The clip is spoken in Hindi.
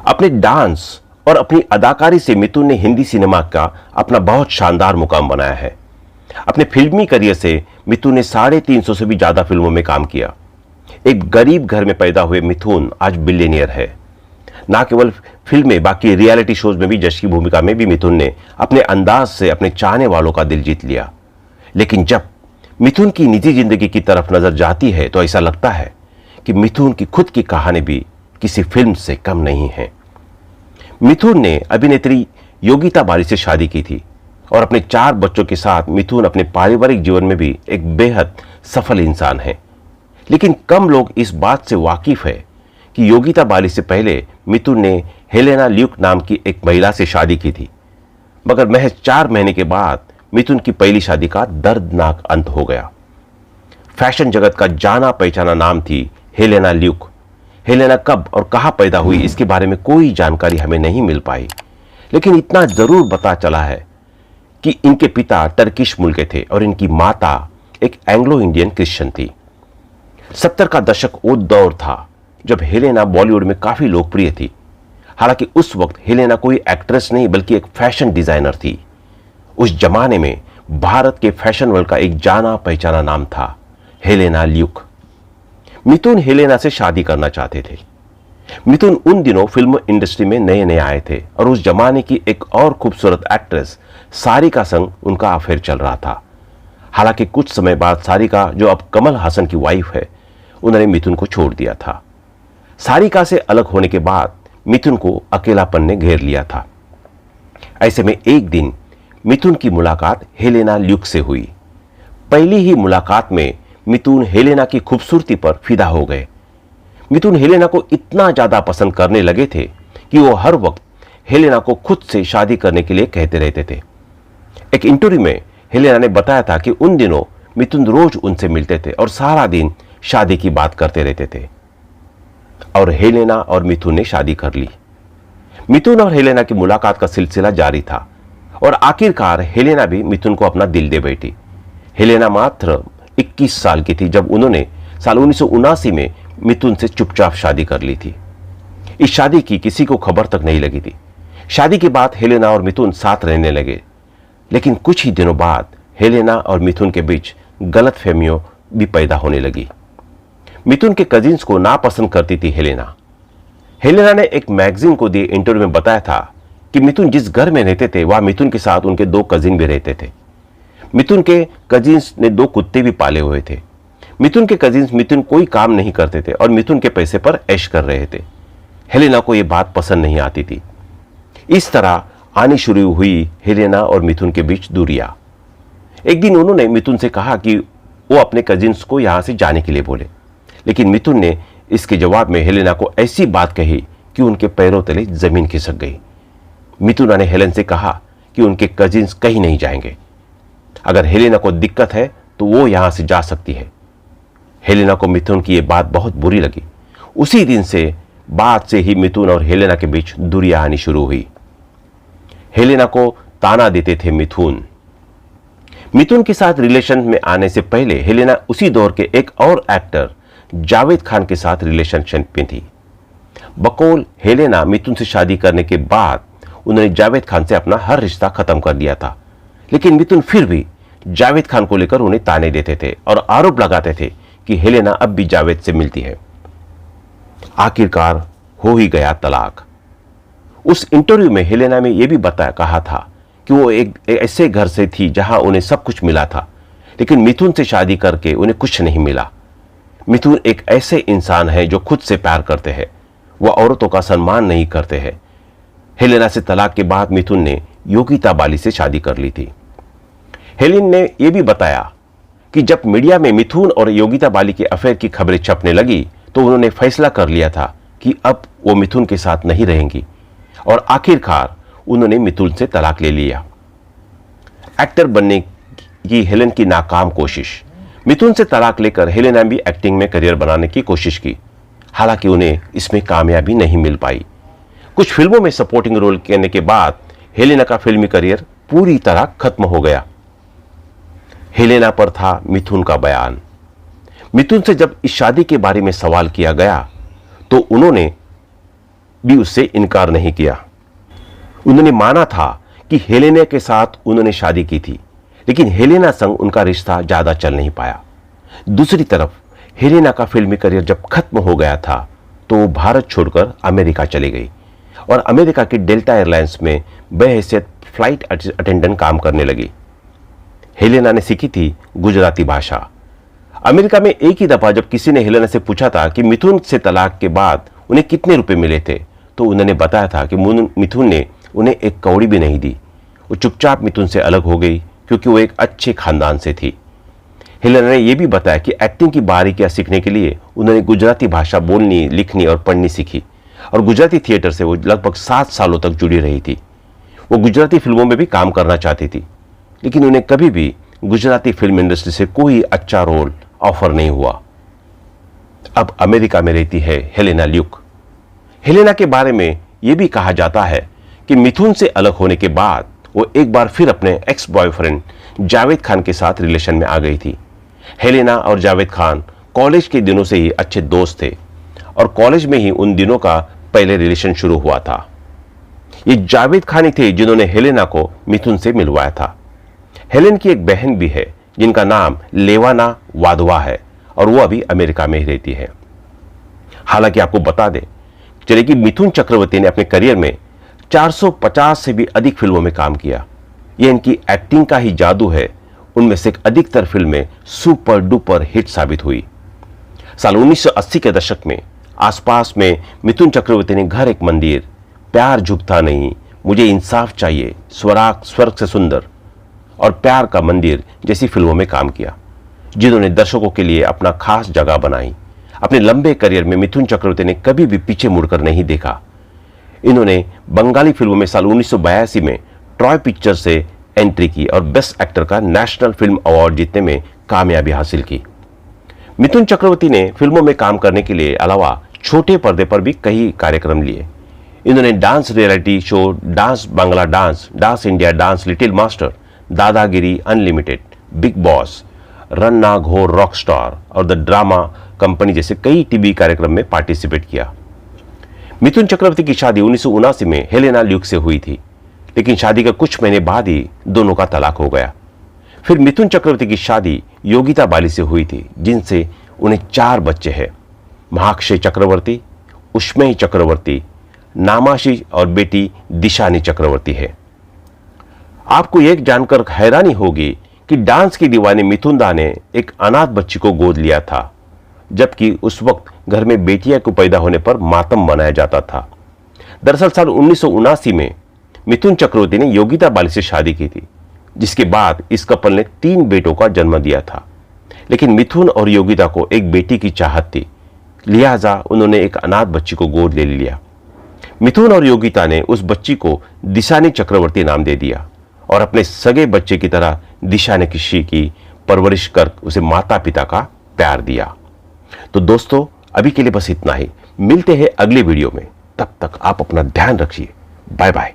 अपने डांस और अपनी अदाकारी से मिथुन ने हिंदी सिनेमा का अपना बहुत शानदार मुकाम बनाया है। अपने फिल्मी करियर से मिथुन ने 350 से भी ज्यादा फिल्मों में काम किया। एक गरीब घर में पैदा हुए मिथुन आज बिलियनियर है। ना केवल फिल्में, बाकी रियलिटी शोज में भी जश की भूमिका में भी मिथुन ने अपने अंदाज से अपने चाहने वालों का दिल जीत लिया। लेकिन जब मिथुन की निजी जिंदगी की तरफ नजर जाती है तो ऐसा लगता है कि मिथुन की खुद की कहानी भी किसी फिल्म से कम नहीं है। मिथुन ने अभिनेत्री योगिता बाली से शादी की थी और अपने 4 बच्चों के साथ मिथुन अपने पारिवारिक जीवन में भी एक बेहद सफल इंसान है। लेकिन कम लोग इस बात से वाकिफ है कि योगिता बाली से पहले मिथुन ने हेलेना ल्यूक नाम की एक महिला से शादी की थी, मगर महज 4 महीने के बाद मिथुन की पहली शादी का दर्दनाक अंत हो गया। फैशन जगत का जाना पहचाना नाम थी हेलेना ल्यूक। हेलेना कब और कहां पैदा हुई इसके बारे में कोई जानकारी हमें नहीं मिल पाई, लेकिन इतना जरूर पता चला है कि इनके पिता टर्किश मूल के थे और इनकी माता एक एंग्लो इंडियन क्रिश्चियन थी। 70 का दशक वो दौर था जब हेलेना बॉलीवुड में काफी लोकप्रिय थी। हालांकि उस वक्त हेलेना कोई एक्ट्रेस नहीं बल्कि एक फैशन डिजाइनर थी। उस जमाने में भारत के फैशन वर्ल्ड का एक जाना पहचाना नाम था हेलेना ल्यूक। मिथुन हेलेना से शादी करना चाहते थे। मिथुन उन दिनों फिल्म इंडस्ट्री में नए नए आए थे और उस जमाने की एक और खूबसूरत एक्ट्रेस सारिका संग उनका अफेयर चल रहा था। हालांकि कुछ समय बाद सारिका, जो अब कमल हासन की वाइफ है, उन्होंने मिथुन को छोड़ दिया था। सारिका से अलग होने के बाद मिथुन को अकेलापन ने घेर लिया था। ऐसे में एक दिन मिथुन की मुलाकात हेलेना ल्यूक से हुई। पहली ही मुलाकात में मिथुन हेलेना की खूबसूरती पर फिदा हो गए। मिथुन हेलेना को इतना ज्यादा पसंद करने लगे थे कि वो हर वक्त हेलेना को खुद से शादी करने के लिए कहते रहते थे। एक इंटरव्यू में हेलेना ने बताया था कि उन दिनों मिथुन रोज उनसे मिलते थे और सारा दिन शादी की बात करते रहते थे। और हेलेना और मिथुन ने शादी कर ली। मिथुन और हेलेना की मुलाकात का सिलसिला जारी था और आखिरकार हेलेना भी मिथुन को अपना दिल दे बैठी। हेलेना मात्र 21 साल की थी जब उन्होंने साल 1979 में मिथुन से चुपचाप शादी कर ली थी। इस शादी की किसी को खबर तक नहीं लगी थी। शादी के बाद हेलेना और मिथुन साथ रहने लगे, लेकिन कुछ ही दिनों बाद हेलेना और मिथुन के बीच गलतफहमियों भी पैदा होने लगी। मिथुन के कजिन्स को नापसंद करती थी हेलेना। हेलेना ने एक मैगजीन को दिए इंटरव्यू में बताया था कि मिथुन जिस घर में रहते थे वहां मिथुन के साथ उनके 2 कजिन भी रहते थे। मिथुन के कजिन्स ने 2 कुत्ते भी पाले हुए थे। मिथुन के कजिन्स मिथुन कोई काम नहीं करते थे और मिथुन के पैसे पर ऐश कर रहे थे। हेलेना को यह बात पसंद नहीं आती थी। इस तरह आनी शुरू हुई हेलेना और मिथुन के बीच दूरियां। एक दिन उन्होंने मिथुन से कहा कि वो अपने कजिन्स को यहां से जाने के लिए बोले, लेकिन मिथुन ने इसके जवाब में हेलेना को ऐसी बात कही कि उनके पैरों तले जमीन खिसक गई। मिथुन ने हेलेन से कहा कि उनके कजिन्स कहीं नहीं जाएंगे। अगर हेलेना को दिक्कत है तो वो यहां से जा सकती है। हेलेना को मिथुन की यह बात बहुत बुरी लगी। उसी दिन से बाद से ही मिथुन और हेलेना के बीच दूरियां आनी शुरू हुई। हेलेना को ताना देते थे मिथुन। मिथुन के साथ रिलेशन में आने से पहले हेलेना उसी दौर के एक और एक्टर जावेद खान के साथ रिलेशनशिप में थी। बकौल हेलेना मिथुन से शादी करने के बाद उन्होंने जावेद खान से अपना हर रिश्ता खत्म कर दिया था, लेकिन मिथुन फिर भी जावेद खान को लेकर उन्हें ताने देते थे और आरोप लगाते थे कि हेलेना अब भी जावेद से मिलती है। आखिरकार हो ही गया तलाक। उस इंटरव्यू में हेलेना ने यह भी कहा था कि वो एक ऐसे घर से थी जहां उन्हें सब कुछ मिला था, लेकिन मिथुन से शादी करके उन्हें कुछ नहीं मिला। मिथुन एक ऐसे इंसान है जो खुद से प्यार करते हैं, वह औरतों का सम्मान नहीं करते हैं। हेलेना से तलाक के बाद मिथुन ने योगिता बाली से शादी कर ली थी। हेलेन ने यह भी बताया कि जब मीडिया में मिथुन और योगिता बाली के अफेयर की खबरें छपने लगी तो उन्होंने फैसला कर लिया था कि अब वो मिथुन के साथ नहीं रहेंगी और आखिरकार उन्होंने मिथुन से तलाक ले लिया। एक्टर बनने की हेलेन की नाकाम कोशिश। मिथुन से तलाक लेकर हेलेना भी एक्टिंग में करियर बनाने की कोशिश की, हालांकि उन्हें इसमें कामयाबी नहीं मिल पाई। कुछ फिल्मों में सपोर्टिंग रोल करने के बाद हेलेना का फिल्मी करियर पूरी तरह खत्म हो गया। हेलेना पर था मिथुन का बयान। मिथुन से जब इस शादी के बारे में सवाल किया गया तो उन्होंने भी उससे इनकार नहीं किया। उन्होंने माना था कि हेलेना के साथ उन्होंने शादी की थी, लेकिन हेलेना संग उनका रिश्ता ज्यादा चल नहीं पाया। दूसरी तरफ हेलेना का फिल्मी करियर जब खत्म हो गया था तो वो भारत छोड़कर अमेरिका चली गई और अमेरिका की डेल्टा एयरलाइंस में बहैसियत फ्लाइट अटेंडेंट काम करने लगी। हेलेना ने सीखी थी गुजराती भाषा। अमेरिका में एक ही दफा जब किसी ने हेलेना से पूछा था कि मिथुन से तलाक के बाद उन्हें कितने रुपए मिले थे, तो उन्होंने बताया था कि मिथुन ने उन्हें एक कौड़ी भी नहीं दी। वो चुपचाप मिथुन से अलग हो गई क्योंकि वो एक अच्छे खानदान से थी। हेलेना ने यह भी बताया कि एक्टिंग की बारीकियां सीखने के लिए उन्होंने गुजराती भाषा बोलनी, लिखनी और पढ़नी सीखी और गुजराती थिएटर से वो लगभग 7 सालों तक जुड़ी रही थी। वो गुजराती फिल्मों में भी काम करना चाहती थी, लेकिन उन्हें कभी भी गुजराती फिल्म इंडस्ट्री से कोई अच्छा रोल ऑफर नहीं हुआ। अब अमेरिका में रहती है हेलेना ल्यूक। हेलेना के बारे में यह भी कहा जाता है कि मिथुन से अलग होने के बाद वो एक बार फिर अपने एक्स बॉयफ्रेंड जावेद खान के साथ रिलेशन में आ गई थी। हेलेना और जावेद खान कॉलेज के दिनों से ही अच्छे दोस्त थे और कॉलेज में ही उन दिनों का पहले रिलेशन शुरू हुआ था। ये जावेद खान ही थे जिन्होंने हेलेना को मिथुन से मिलवाया था। हेलेन की एक बहन भी है जिनका नाम लेवाना वाधवा है और वो अभी अमेरिका में ही रहती है। हालांकि आपको बता दें चले कि मिथुन चक्रवर्ती ने अपने करियर में 450 से भी अधिक फिल्मों में काम किया। यह इनकी एक्टिंग का ही जादू है। उनमें से अधिकतर फिल्में सुपर डुपर हिट साबित हुई। साल 1980 के दशक में आसपास में मिथुन चक्रवर्ती ने घर एक मंदिर, प्यार झुकता नहीं, मुझे इंसाफ चाहिए, स्वर्ग से सुंदर और प्यार का मंदिर जैसी फिल्मों में काम किया, जिन्होंने दर्शकों के लिए अपना खास जगह बनाई। अपने लंबे करियर में मिथुन चक्रवर्ती ने कभी भी पीछे मुड़कर नहीं देखा। इन्होंने बंगाली फिल्मों में साल 1982 में ट्रॉय पिक्चर से एंट्री की और बेस्ट एक्टर का नेशनल फिल्म अवार्ड जीतने में कामयाबी हासिल की। मिथुन चक्रवर्ती ने फिल्मों में काम करने के लिए अलावा छोटे पर्दे पर भी कई कार्यक्रम लिए। इन्होंने dance reality show dance Bangla dance, dance India dance little master, दादागिरी अनलिमिटेड, बिग बॉस, रन्ना घोर रॉक स्टार और द ड्रामा कंपनी जैसे कई टीवी कार्यक्रम में पार्टिसिपेट किया। मिथुन चक्रवर्ती की शादी 1979 में हेलेना ल्यूक से हुई थी, लेकिन शादी के कुछ महीने बाद ही दोनों का तलाक हो गया। फिर मिथुन चक्रवर्ती की शादी योगिता बाली से हुई थी, जिनसे उन्हें 4 बच्चे हैं। महाक्षय चक्रवर्ती, उष्मेय चक्रवर्ती, नामाशी और बेटी दिशानी चक्रवर्ती है। आपको यह जानकर हैरानी होगी कि डांस की दीवानी मिथुन दा ने एक अनाथ बच्ची को गोद लिया था, जबकि उस वक्त घर में बेटियां को पैदा होने पर मातम मनाया जाता था। दरअसल साल 1979 में मिथुन चक्रवर्ती ने योगिता बाली से शादी की थी, जिसके बाद इस कपल ने 3 बेटों का जन्म दिया था। लेकिन मिथुन और योगिता को एक बेटी की चाहत थी, लिहाजा उन्होंने एक अनाथ बच्ची को गोद ले लिया। मिथुन और योगिता ने उस बच्ची को दिशानी चक्रवर्ती नाम दे दिया और अपने सगे बच्चे की तरह दिशा ने किसी की परवरिश कर उसे माता पिता का प्यार दिया। तो दोस्तों अभी के लिए बस इतना ही। मिलते हैं अगले वीडियो में, तब तक आप अपना ध्यान रखिए। Bye bye.